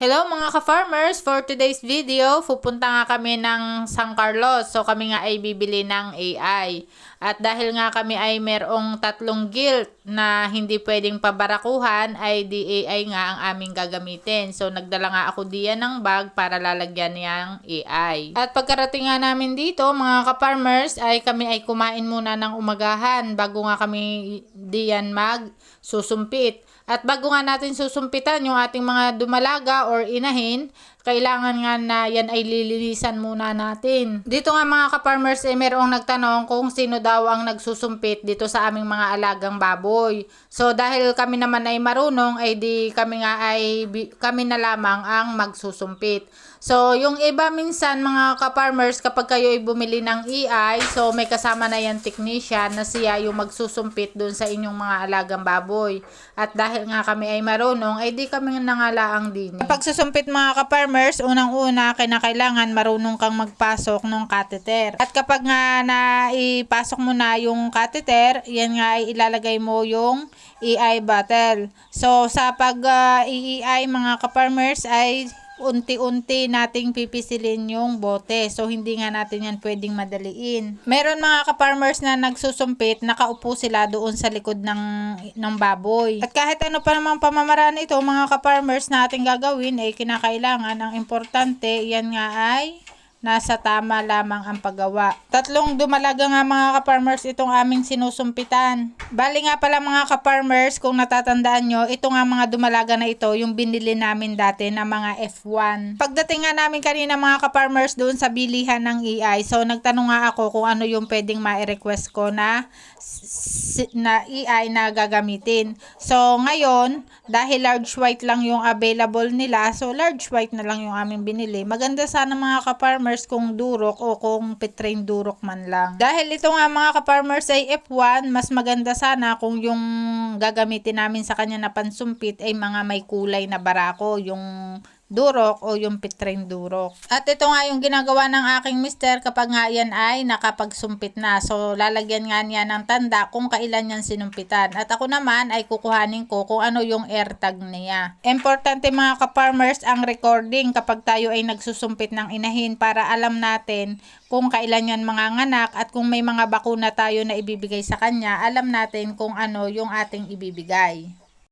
Hello mga ka-farmers! For today's video, pupunta nga kami ng San Carlos. So kami nga ay bibili ng AI. At dahil nga kami ay merong 3 guilt na hindi pwedeng pabarakuhan, ay di AI nga ang aming gagamitin. So nagdala nga ako diyan ng bag para lalagyan niyang AI. At pagkarating nga namin dito mga ka-farmers, ay kami ay kumain muna ng umagahan bago nga kami diyan magsusumpit. At bago nga natin susumpitan yung ating mga dumalaga or inahin, kailangan nga na yan ay lilinisan muna natin. Dito nga mga ka-farmers merong nagtanong kung sino daw ang nagsusumpit dito sa aming mga alagang baboy. So dahil kami naman ay marunong, ay di kami kami na lamang ang magsusumpit. So yung iba minsan mga ka-farmers, kapag kayo ay bumili ng EI, so may kasama na yan technician na siya yung magsusumpit dun sa inyong mga alagang baboy. At dahil nga kami ay marunong, ay di kami nangalaang din. Kapag susumpit mga ka-farmers, unang-una kailangan marunong kang magpasok ng catheter. At kapag nga naipasok mo na yung catheter, yan nga ay ilalagay mo yung EI bottle. So sa pag-EI mga ka-farmers ay unti-unti nating pipisilin yung bote. So, hindi nga natin yan pwedeng madaliin. Meron mga ka-farmers na nagsusumpit, nakaupo sila doon sa likod ng baboy. At kahit ano pa namang pamamaraan ito, mga ka-farmers na ating gagawin, ay kinakailangan, ang importante, yan nga ay nasa tama lamang ang paggawa. 3 dumalaga nga mga ka-farmers itong aming sinusumpitan. Bali nga pala mga ka-farmers, kung natatandaan nyo, ito nga mga dumalaga na ito, yung binili namin dati na mga F1. Pagdating nga namin kanina mga ka-farmers doon sa bilihan ng EI, so nagtanong nga ako kung ano yung pwedeng ma-request ko na EI na gagamitin. So ngayon, dahil large white lang yung available nila, so large white na lang yung aming binili. Maganda sana mga ka-farmers kung durok o kung petrain durok man lang. Dahil ito nga mga ka-farmers ay F1, mas maganda sana kung yung gagamitin namin sa kanya na pansumpit ay mga may kulay na barako, yung durok o yung petrain durok. At ito nga yung ginagawa ng aking mister kapag nga yan ay nakapagsumpit na. So lalagyan nga niya ng tanda kung kailan yan sinumpitan. At ako naman ay kukuhanin ko kung ano yung AirTag niya. Importante mga ka-farmers ang recording kapag tayo ay nagsusumpit ng inahin para alam natin kung kailan yan manganganak at kung may mga bakuna tayo na ibibigay sa kanya, alam natin kung ano yung ating ibibigay.